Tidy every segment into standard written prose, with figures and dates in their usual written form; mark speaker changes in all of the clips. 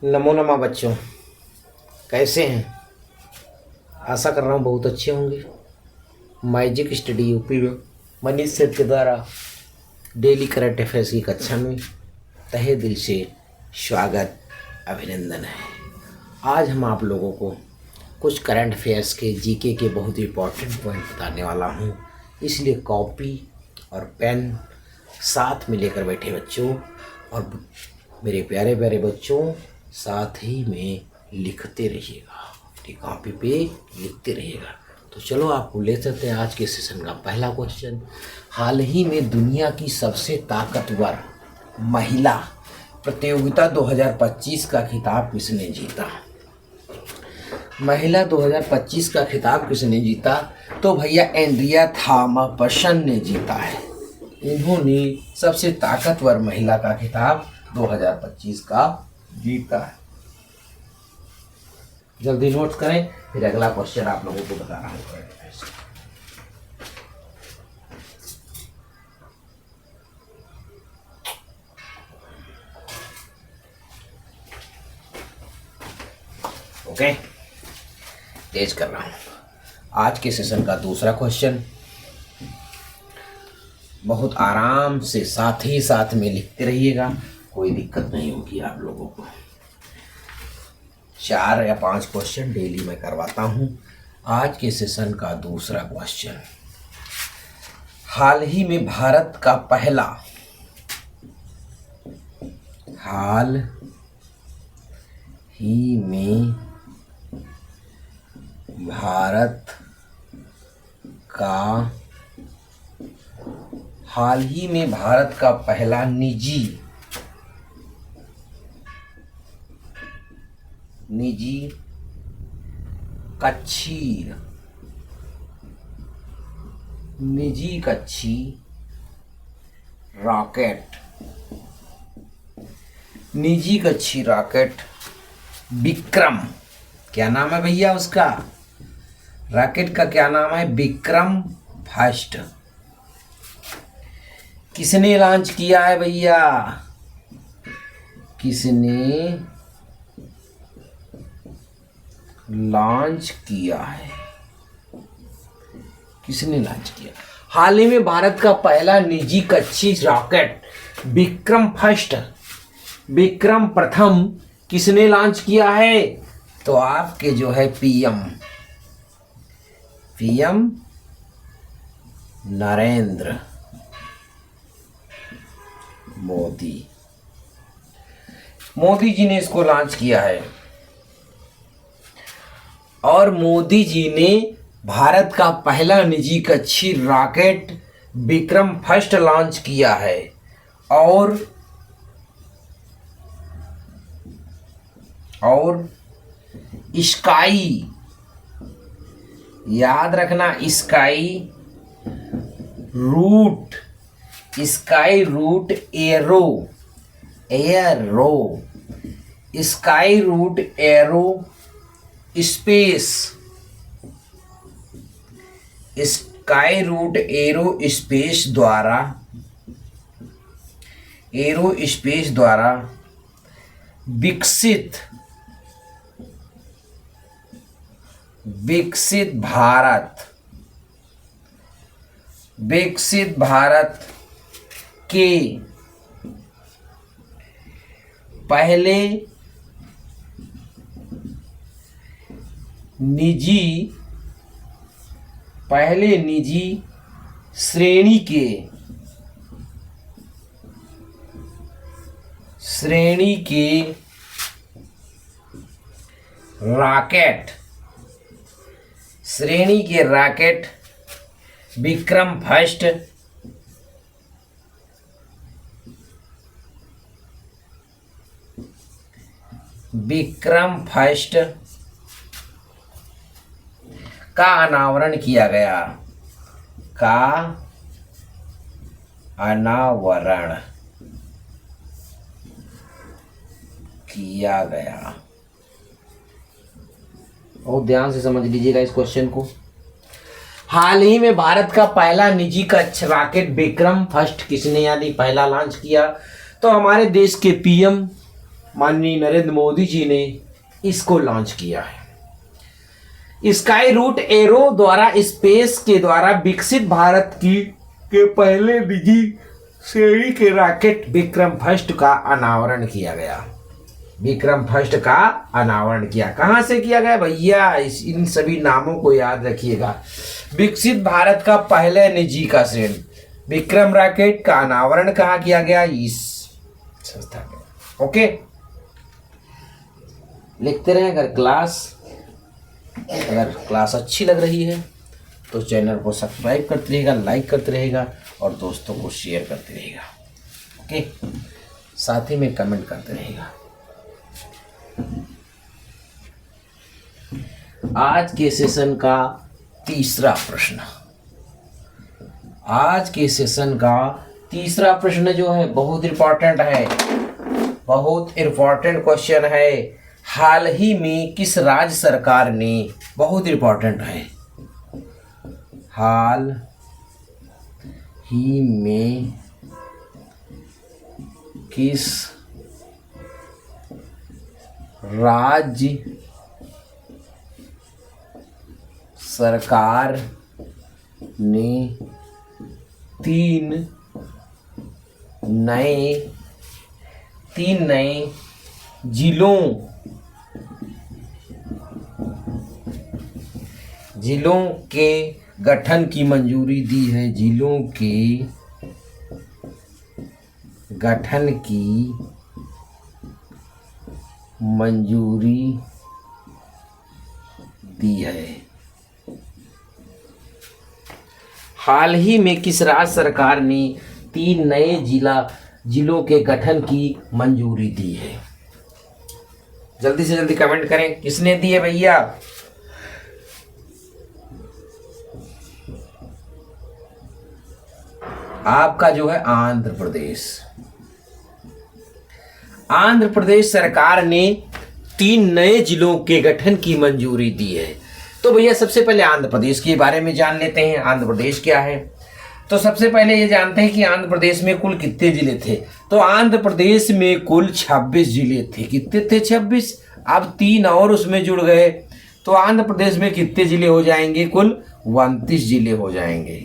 Speaker 1: नमो नमः बच्चों, कैसे हैं। आशा कर रहा हूँ बहुत अच्छे होंगे। मैजिक स्टडी यूपी में मनीष सर के द्वारा डेली करंट अफेयर्स की कक्षा में तहे दिल से स्वागत अभिनंदन है। आज हम आप लोगों को कुछ करंट अफेयर्स के जीके के बहुत इंपॉर्टेंट पॉइंट बताने वाला हूँ, इसलिए कॉपी और पेन साथ में लेकर बैठे बच्चों, और मेरे प्यारे प्यारे बच्चों साथ ही में लिखते रहिएगा, ठीक, कॉपी पे लिखते रहिएगा। तो चलो आपको ले चलते हैं आज के सेशन का पहला क्वेश्चन। हाल ही में दुनिया की सबसे ताकतवर महिला प्रतियोगिता 2025 का खिताब किसने जीता। महिला 2025 का खिताब किसने जीता? तो भैया एंड्रिया थॉम्पसन ने जीता है। इन्होंने सबसे ताकतवर महिला का खिताब 2025 का जीता है। जल्दी नोट करें, फिर अगला क्वेश्चन आप लोगों को बता रहा हूं। ओके, तेज कर रहा हूं। आज के सेशन का दूसरा क्वेश्चन बहुत आराम से साथ ही साथ में लिखते रहिएगा, कोई दिक्कत नहीं होगी आप लोगों को। 4 या 5 क्वेश्चन डेली मैं करवाता हूं। आज के सेशन का दूसरा क्वेश्चन, हाल ही में भारत का पहला हाल ही में भारत का पहला निजी कक्षी रॉकेट विक्रम, क्या नाम है भैया उसका? रॉकेट का क्या नाम है? विक्रम फर्स्ट। किसने लॉन्च किया है भैया? किसने लॉन्च किया? हाल ही में भारत का पहला निजी कक्षी रॉकेट विक्रम प्रथम किसने लॉन्च किया है? तो आपके जो है पीएम नरेंद्र मोदी जी ने इसको लॉन्च किया है। और मोदी जी ने भारत का पहला निजी कक्षी रॉकेट विक्रम फर्स्ट लॉन्च किया है। और स्काई, याद रखना, स्काई रूट एरो स्पेस द्वारा विकसित भारत के पहले निजी श्रेणी के रॉकेट विक्रम फर्स्ट का अनावरण किया गया। और ध्यान से समझ लीजिएगा इस क्वेश्चन को। हाल ही में भारत का पहला निजी कक्ष रॉकेट विक्रम फर्स्ट किसने यानी पहला लॉन्च किया? तो हमारे देश के पीएम माननीय नरेंद्र मोदी जी ने इसको लॉन्च किया है। स्काई रूट एरो द्वारा स्पेस के द्वारा विकसित भारत की के पहले निजी श्रेणी के रॉकेट विक्रम फर्स्ट का अनावरण किया गया। विक्रम फर्स्ट का अनावरण किया, कहाँ से किया गया भैया, इन सभी नामों को याद रखिएगा। विकसित भारत का पहले निजी का श्रेणी विक्रम रॉकेट का अनावरण कहाँ किया गया, इस संस्था में। ओके, लिखते रहे। अगर क्लास अच्छी लग रही है तो चैनल को सब्सक्राइब करते रहेगा, लाइक करते रहेगा और दोस्तों को शेयर करते रहेगा। ओके, साथ ही में कमेंट करते रहेगा। आज के सेशन का तीसरा प्रश्न, आज के सेशन का तीसरा प्रश्न जो है बहुत इंपॉर्टेंट है, बहुत इंपॉर्टेंट क्वेश्चन है। हाल ही में किस राज्य सरकार ने, बहुत इंपॉर्टेंट है, हाल ही में किस राज्य सरकार ने तीन नए जिलों के गठन की मंजूरी दी है, जिलों के गठन की मंजूरी दी है। हाल ही में किस राज्य सरकार ने 3 नए जिलों के गठन की मंजूरी दी है? जल्दी से जल्दी कमेंट करें, किसने दी है भैया? आपका जो है आंध्र प्रदेश। आंध्र प्रदेश सरकार ने 3 नए जिलों के गठन की मंजूरी दी है। तो भैया सबसे पहले आंध्र प्रदेश के बारे में जान लेते हैं। आंध्र प्रदेश क्या है? तो सबसे पहले ये जानते हैं कि आंध्र प्रदेश में कुल कितने जिले थे। तो आंध्र प्रदेश में कुल 26 जिले थे। कितने थे? 26। अब 3 और उसमें जुड़ गए तो आंध्र प्रदेश में कितने जिले हो जाएंगे? कुल 29 जिले हो जाएंगे।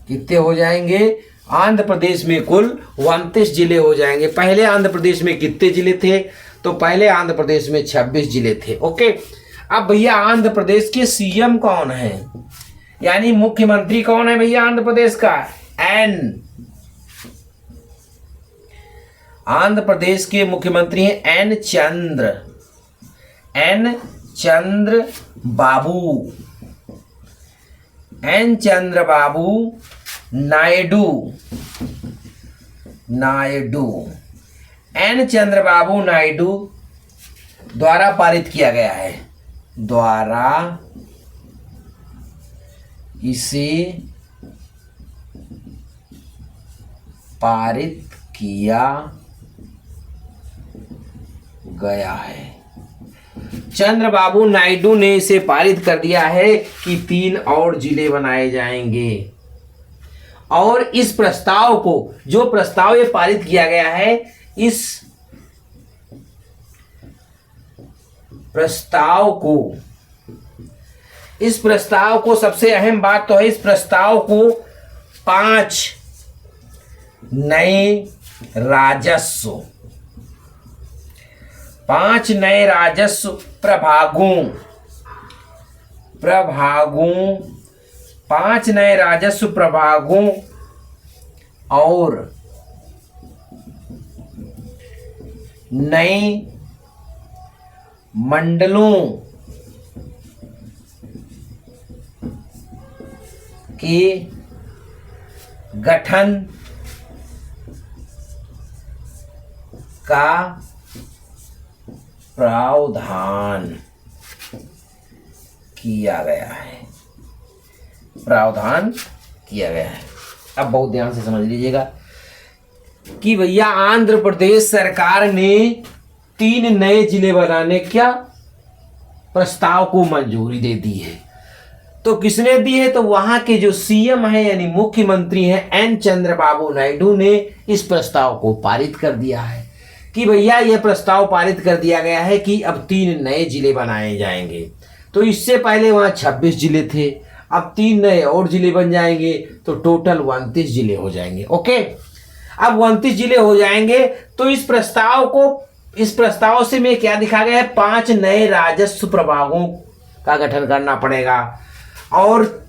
Speaker 1: कितने हो जाएंगे? आंध्र प्रदेश में कुल 29 जिले हो जाएंगे। पहले आंध्र प्रदेश में कितने जिले थे? तो पहले आंध्र प्रदेश में 26 जिले थे। ओके, अब भैया आंध्र प्रदेश के सीएम कौन है, यानी मुख्यमंत्री कौन है भैया आंध्र प्रदेश का? आंध्र प्रदेश के मुख्यमंत्री हैं एन चंद्र बाबू, एन चंद्र बाबू नायडू, एन चंद्र बाबू नायडू द्वारा पारित किया गया है, द्वारा इसे पारित किया गया है। चंद्रबाबू नायडू ने इसे पारित कर दिया है कि 3 और जिले बनाए जाएंगे। और इस प्रस्ताव को, जो प्रस्ताव ये पारित किया गया है, इस प्रस्ताव को सबसे अहम बात तो है, इस प्रस्ताव को 5 नए राजस्व प्रभागों 5 नए राजस्व प्रभागों और नए मंडलों के गठन का प्रावधान किया गया है। अब बहुत ध्यान से समझ लीजिएगा कि भैया आंध्र प्रदेश सरकार ने 3 नए जिले बनाने क्या प्रस्ताव को मंजूरी दे दी है। तो किसने दी है? तो वहां के जो सीएम है यानी मुख्यमंत्री हैं एन चंद्रबाबू नायडू ने इस प्रस्ताव को पारित कर दिया है। कि भैया ये प्रस्ताव पारित कर दिया गया है कि अब 3 नए जिले बनाए जाएंगे। तो इससे पहले वहाँ 26 जिले थे, अब 3 नए और जिले बन जाएंगे तो टोटल 29 जिले हो जाएंगे। ओके, अब 29 जिले हो जाएंगे तो इस प्रस्ताव से में क्या दिखा गया है, 5 नए राजस्व प्रभागों का गठन करना पड़ेगा और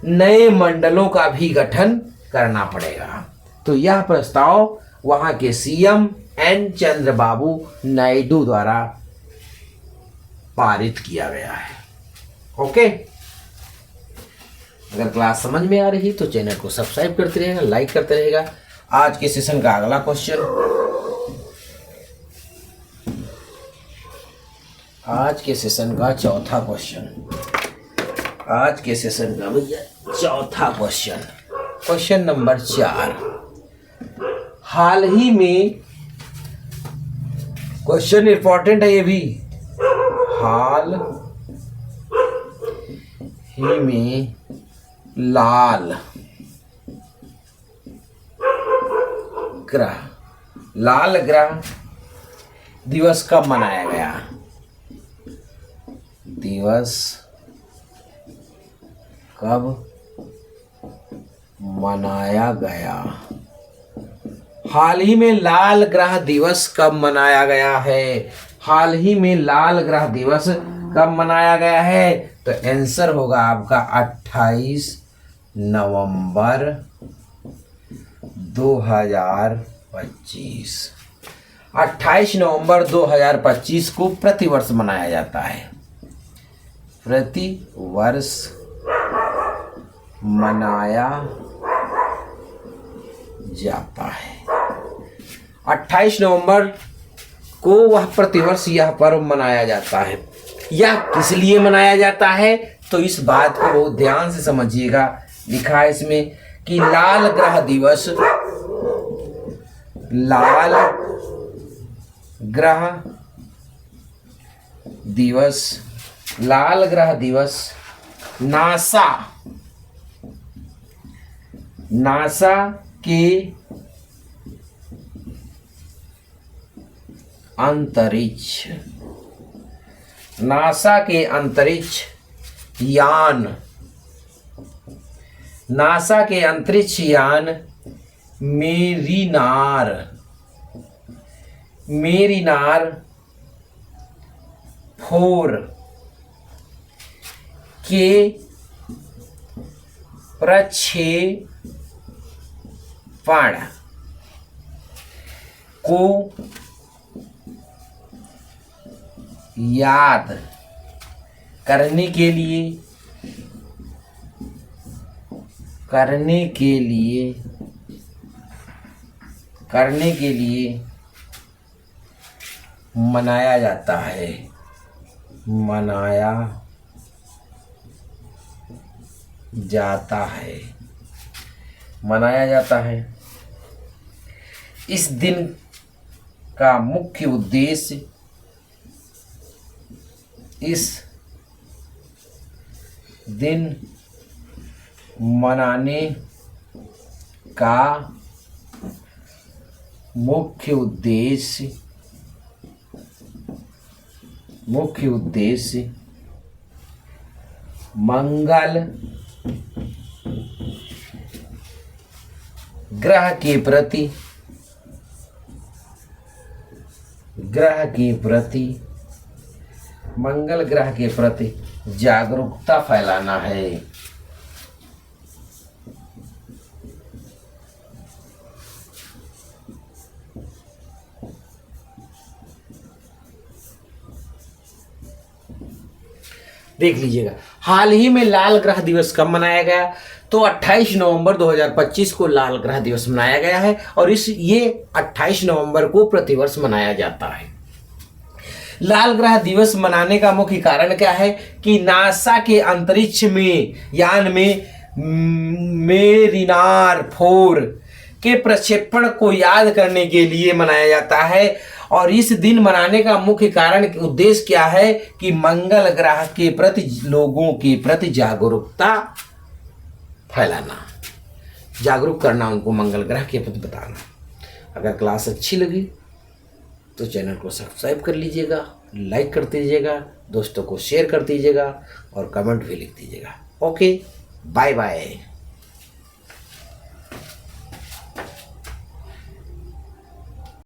Speaker 1: नए मंडलों का भी गठन करना पड़ेगा। तो यह प्रस्ताव वहां के सीएम एन चंद्रबाबू नायडू द्वारा पारित किया गया है। ओके, अगर क्लास समझ में आ रही तो चैनल को सब्सक्राइब करते रहेगा, लाइक करते रहेगा। आज के सेशन का अगला क्वेश्चन, आज के सेशन का चौथा क्वेश्चन, आज के सेशन का भैया चौथा क्वेश्चन, क्वेश्चन नंबर 4। हाल ही में, क्वेश्चन इंपॉर्टेंट है ये भी, हाल ही में लाल ग्रह दिवस कब मनाया गया? दिवस कब मनाया गया? हाल ही में लाल ग्रह दिवस कब मनाया गया है? हाल ही में लाल ग्रह दिवस कब मनाया गया है? तो आंसर होगा आपका 28 नवंबर 2025। 28 नवंबर 2025 को प्रतिवर्ष मनाया जाता है, प्रतिवर्ष मनाया जाता है। 28 नवंबर को वह प्रतिवर्ष यह पर्व मनाया जाता है। यह किस लिए मनाया जाता है? तो इस बात को बहुत ध्यान से समझिएगा। लिखा है इसमें कि लाल ग्रह दिवस, लाल ग्रह दिवस, लाल ग्रह दिवस नासा के अंतरिक्ष, नासा के अंतरिक्ष यान, नासा के अंतरिक्ष यान मेरिनार 4 के प्रक्षेपण को याद करने के लिए मनाया जाता है, मनाया जाता है। इस दिन का मुख्य उद्देश्य, इस दिन मनाने का मुख्य उद्देश्य मंगल ग्रह के प्रति जागरूकता फैलाना है। देख लीजिएगा, हाल ही में लाल ग्रह दिवस कब मनाया गया? तो 28 नवंबर 2025 को लाल ग्रह दिवस मनाया गया है और ये 28 नवंबर को प्रतिवर्ष मनाया जाता है। लाल ग्रह दिवस मनाने का मुख्य कारण क्या है कि नासा के अंतरिक्ष में यान में मेरिनार 4 के प्रक्षेपण को याद करने के लिए मनाया जाता है। और इस दिन मनाने का मुख्य कारण उद्देश्य क्या है कि मंगल ग्रह के प्रति लोगों के प्रति जागरूकता फैलाना, जागरूक करना, उनको मंगल ग्रह के प्रति बताना। अगर क्लास अच्छी लगी तो चैनल को सब्सक्राइब कर लीजिएगा, लाइक कर दीजिएगा, दोस्तों को शेयर कर दीजिएगा और कमेंट भी लिख दीजिएगा। Okay, bye bye.